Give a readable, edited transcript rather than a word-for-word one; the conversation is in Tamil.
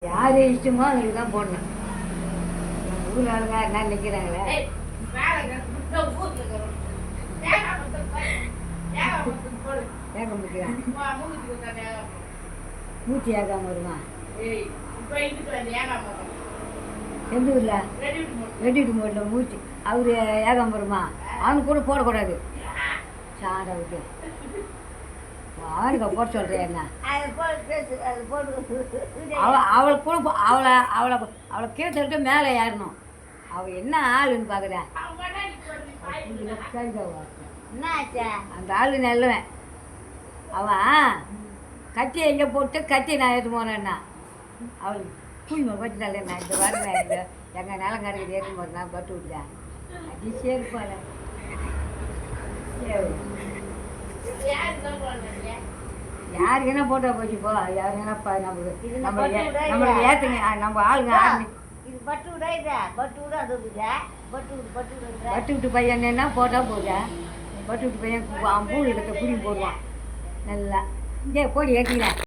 யார் இஷ்டமோ அவங்களுக்கு தான் போடணும். நம்ம ஊர் ஆளுங்க என்ன நிற்கிறாங்களே ஏகம் முடிக்கிறான் மூச்சு ஏகாம வருமா எந்த ஊரில் ரெடிட்டு மோட்டில் மூச்சு அவர் ஏகாம வருமா அவனுக்கு கூட போடக்கூடாது சாரவுக்கு அவனுக்கு போட சொல்கிறேன் என்ன அவளுக்கு கூட அவளை கீழே தள்ளிட்டு மேலே ஏறணும். அவள் என்ன ஆளுன்னு பார்க்குறேன். அந்த ஆளு நல்லவன். அவன் கத்தியை எங்கே போட்டு கத்தியை நான் ஏற்று போனேன்னா அவளுக்கு பூமியை பற்றி தள்ளேன். இந்த வரேன் இந்த எங்கள் நிலம் கிடைக்கிது ஏற்றும் போது நான் பட்டு விட்டேன். அது சேர்ப்பாள யாருக்கு என்ன போட்டோ போச்சு போ யாருக்கு என்னப்பா நம்மளுக்கு ஏற்றுங்க நம்ம ஆளுங்க ஆடு பட்டு விட்டு பையன் என்ன போட்டால் போதா பட்டு விட்டு பையன் பூ எடுத்த புடி போடுவான் நல்லா இங்கே போடி ஏற்றிக்கிறேன்.